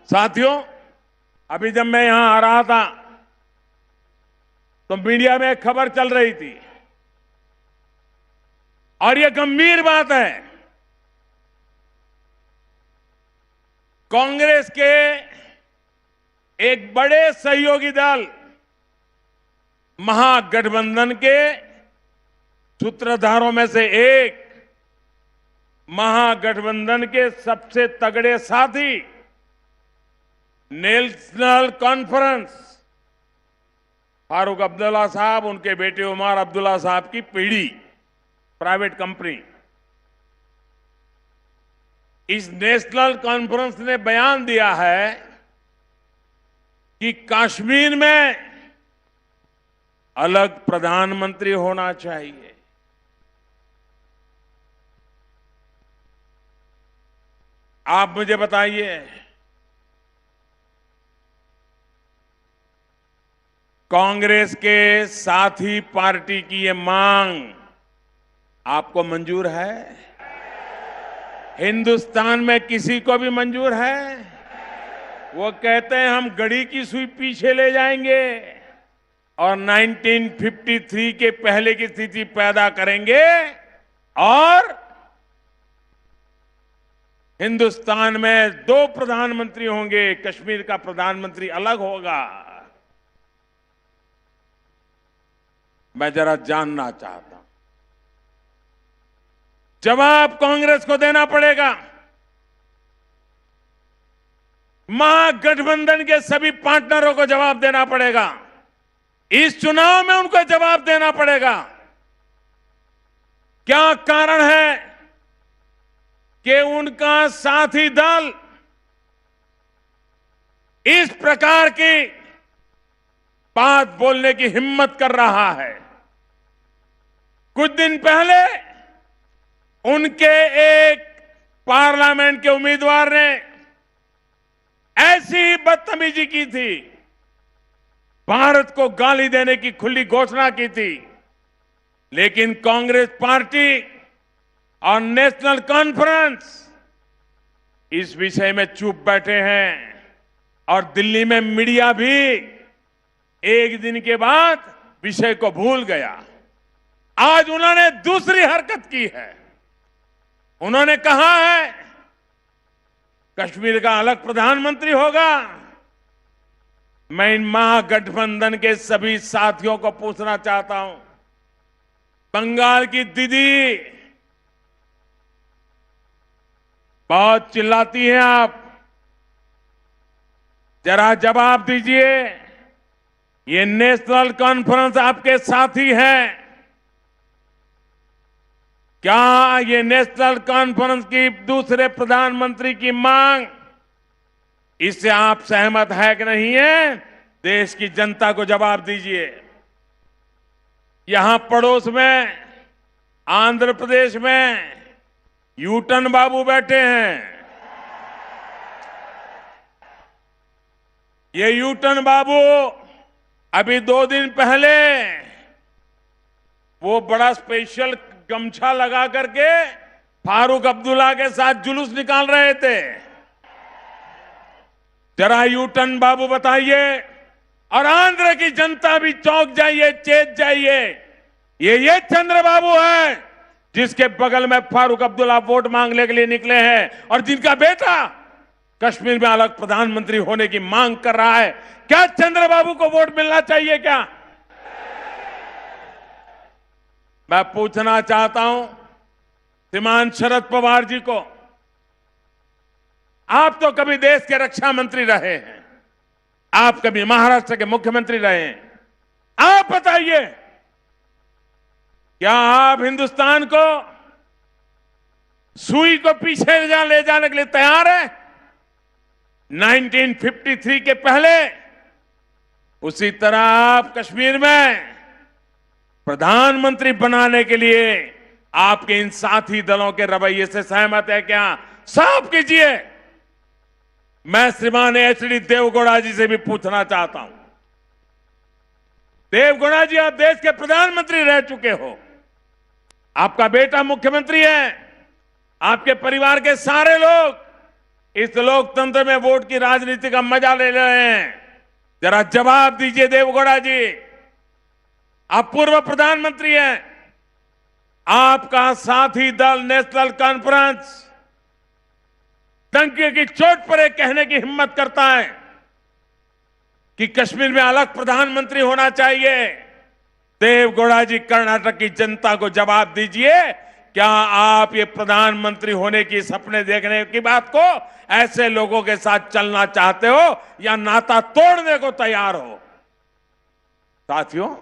साथियों, अभी जब मैं यहां आ रहा था तो मीडिया में एक खबर चल रही थी और यह गंभीर बात है। कांग्रेस के एक बड़े सहयोगी दल महागठबंधन के सूत्रधारों में से एक, महागठबंधन के सबसे तगड़े साथी नेशनल कॉन्फ्रेंस फारूक अब्दुल्ला साहब, उनके बेटे उमर अब्दुल्ला साहब की पीढ़ी प्राइवेट कंपनी, इस नेशनल कॉन्फ्रेंस ने बयान दिया है कि कश्मीर में अलग प्रधानमंत्री होना चाहिए। आप मुझे बताइए, कांग्रेस के साथी पार्टी की ये मांग आपको मंजूर है? हिंदुस्तान में किसी को भी मंजूर है? वो कहते हैं हम घड़ी की सुई पीछे ले जाएंगे और 1953 के पहले की स्थिति पैदा करेंगे और हिंदुस्तान में 2 प्रधानमंत्री होंगे, कश्मीर का प्रधानमंत्री अलग होगा। मैं जरा जानना चाहता हूं, जवाब कांग्रेस को देना पड़ेगा, महागठबंधन के सभी पार्टनरों को जवाब देना पड़ेगा, इस चुनाव में उनको जवाब देना पड़ेगा। क्या कारण है कि उनका साथी दल इस प्रकार की बात बोलने की हिम्मत कर रहा है? कुछ दिन पहले उनके एक पार्लियामेंट के उम्मीदवार ने ऐसी बदतमीजी की थी, भारत को गाली देने की खुली घोषणा की थी, लेकिन कांग्रेस पार्टी और नेशनल कॉन्फ्रेंस इस विषय में चुप बैठे हैं और दिल्ली में मीडिया भी एक दिन के बाद विषय को भूल गया। आज उन्होंने दूसरी हरकत की है। उन्होंने कहा है कश्मीर का अलग प्रधानमंत्री होगा। मैं इन महागठबंधन के सभी साथियों को पूछना चाहता हूं, बंगाल की दीदी, बहुत चिल्लाती हैं आप, जरा जवाब दीजिए। ये नेशनल कॉन्फ्रेंस आपके साथी हैं। क्या ये नेशनल कॉन्फ्रेंस की दूसरे प्रधानमंत्री की मांग, इससे आप सहमत है कि नहीं है? देश की जनता को जवाब दीजिए। यहां पड़ोस में आंध्र प्रदेश में यूटन बाबू बैठे हैं। ये यूटन बाबू अभी 2 दिन पहले वो बड़ा स्पेशल गमछा लगा करके फारूक अब्दुल्ला के साथ जुलूस निकाल रहे थे। जरा यूटन बाबू बताइए, और आंध्र की जनता भी चौंक जाइए, चेत जाइए, ये चंद्रबाबू है जिसके बगल में फारूक अब्दुल्ला वोट मांगने के लिए निकले हैं और जिनका बेटा कश्मीर में अलग प्रधानमंत्री होने की मांग कर रहा है। क्या चंद्रबाबू को वोट मिलना चाहिए क्या? मैं पूछना चाहता हूं श्रीमान शरद पवार जी को, आप तो कभी देश के रक्षा मंत्री रहे हैं, आप कभी महाराष्ट्र के मुख्यमंत्री रहे हैं, आप बताइए, क्या आप हिंदुस्तान को सुई को पीछे ले जाने के लिए तैयार है? 1953 के पहले उसी तरह आप कश्मीर में प्रधानमंत्री बनाने के लिए आपके इन साथी दलों के रवैये से सहमत है क्या? साफ कीजिए। मैं श्रीमान एचडी देवगौड़ा जी से भी पूछना चाहता हूं। देवगौड़ा जी, आप देश के प्रधानमंत्री रह चुके हो, आपका बेटा मुख्यमंत्री है, आपके परिवार के सारे लोग इस लोकतंत्र में वोट की राजनीति का मजा ले रहे हैं। जरा जवाब दीजिए देवगौड़ा जी, आप पूर्व प्रधानमंत्री हैं, आपका साथी दल नेशनल कॉन्फ्रेंस डंके की चोट पर एक कहने की हिम्मत करता है कि कश्मीर में अलग प्रधानमंत्री होना चाहिए। देवगौड़ा जी, कर्नाटक की जनता को जवाब दीजिए, क्या आप ये प्रधानमंत्री होने की सपने देखने की बात को ऐसे लोगों के साथ चलना चाहते हो या नाता तोड़ने को तैयार हो? साथियों,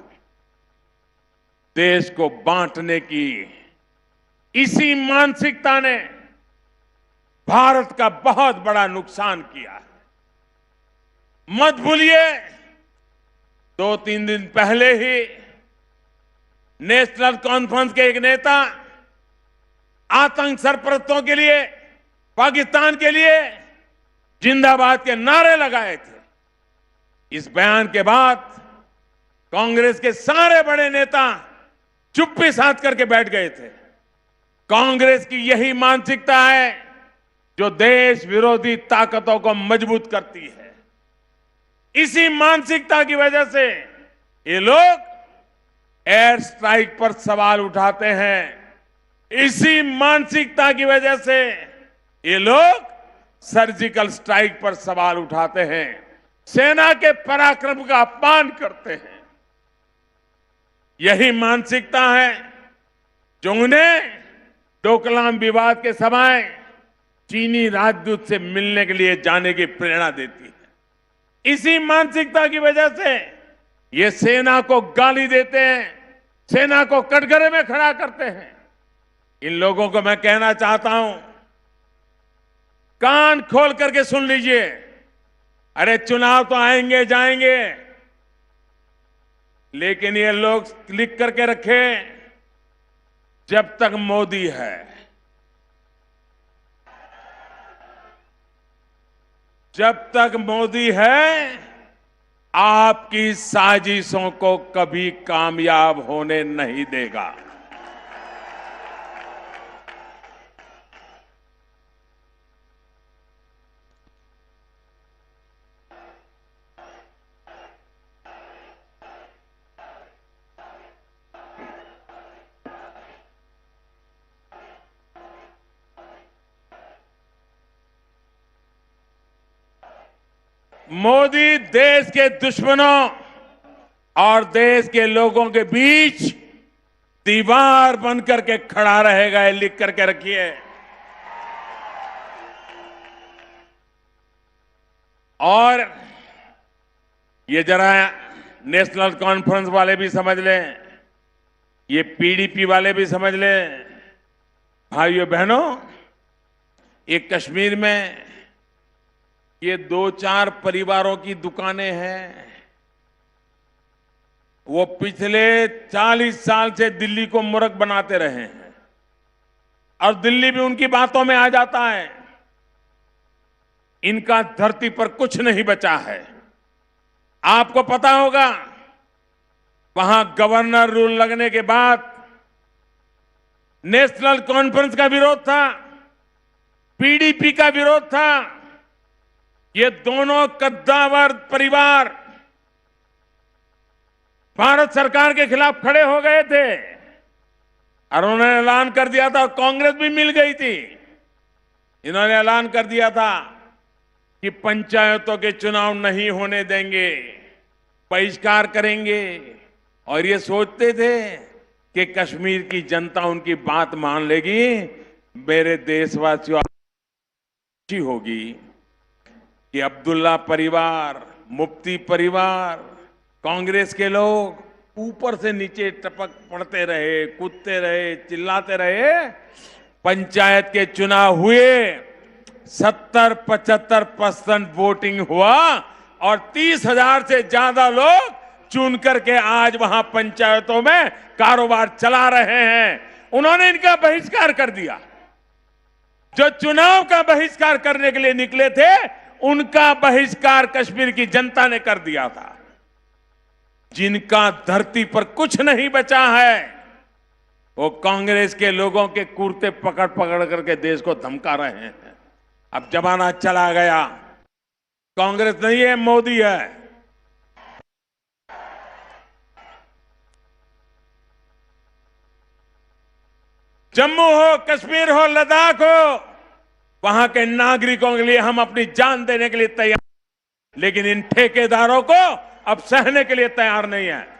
देश को बांटने की इसी मानसिकता ने भारत का बहुत बड़ा नुकसान किया है। मत भूलिए, 2-3 दिन पहले ही नेशनल कॉन्फ्रेंस के एक नेता आतंक सरपरस्तों के लिए, पाकिस्तान के लिए जिंदाबाद के नारे लगाए थे। इस बयान के बाद कांग्रेस के सारे बड़े नेता चुप्पी साध करके बैठ गए थे। कांग्रेस की यही मानसिकता है जो देश विरोधी ताकतों को मजबूत करती है। इसी मानसिकता की वजह से ये लोग एयर स्ट्राइक पर सवाल उठाते हैं। इसी मानसिकता की वजह से ये लोग सर्जिकल स्ट्राइक पर सवाल उठाते हैं, सेना के पराक्रम का अपमान करते हैं। यही मानसिकता है जो उन्हें डोकलाम विवाद के समय चीनी राजदूत से मिलने के लिए जाने की प्रेरणा देती है। इसी मानसिकता की वजह से ये सेना को गाली देते हैं, सेना को कटघरे में खड़ा करते हैं। इन लोगों को मैं कहना चाहता हूं, कान खोल करके सुन लीजिए। अरे चुनाव तो आएंगे जाएंगे, लेकिन ये लोग लिख करके रखे, जब तक मोदी है, जब तक मोदी है, आपकी साजिशों को कभी कामयाब होने नहीं देगा। मोदी देश के दुश्मनों और देश के लोगों के बीच दीवार बनकर के खड़ा रहेगा, ये लिख करके रखिए। और ये जरा नेशनल कॉन्फ्रेंस वाले भी समझ लें, ये पीडीपी वाले भी समझ लें। भाइयों बहनों, ये कश्मीर में ये 2-4 परिवारों की दुकानें हैं। वो पिछले 40 साल से दिल्ली को मूर्ख बनाते रहे हैं और दिल्ली भी उनकी बातों में आ जाता है। इनका धरती पर कुछ नहीं बचा है। आपको पता होगा, वहां गवर्नर रूल लगने के बाद नेशनल कॉन्फ्रेंस का विरोध था, पीडीपी का विरोध था। ये दोनों कद्दावर परिवार भारत सरकार के खिलाफ खड़े हो गए थे और उन्होंने ऐलान कर दिया था, और कांग्रेस भी मिल गई थी। इन्होंने ऐलान कर दिया था कि पंचायतों के चुनाव नहीं होने देंगे, बहिष्कार करेंगे। और ये सोचते थे कि कश्मीर की जनता उनकी बात मान लेगी। मेरे देशवासियों, अच्छी होगी कि अब्दुल्ला परिवार, मुफ्ती परिवार, कांग्रेस के लोग ऊपर से नीचे टपक पड़ते रहे, कूदते रहे, चिल्लाते रहे। पंचायत के चुनाव हुए, 70-75% वोटिंग हुआ और 30,000 से ज्यादा लोग चुन करके आज वहां पंचायतों में कारोबार चला रहे हैं। उन्होंने इनका बहिष्कार कर दिया। जो चुनाव का बहिष्कार करने के लिए निकले थे, उनका बहिष्कार कश्मीर की जनता ने कर दिया था। जिनका धरती पर कुछ नहीं बचा है, वो कांग्रेस के लोगों के कुर्ते पकड़ पकड़ करके देश को धमका रहे हैं। अब जमाना चला गया, कांग्रेस नहीं है, मोदी है। जम्मू हो, कश्मीर हो, लद्दाख हो, वहां के नागरिकों के लिए हम अपनी जान देने के लिए तैयार, लेकिन इन ठेकेदारों को अब सहने के लिए तैयार नहीं है।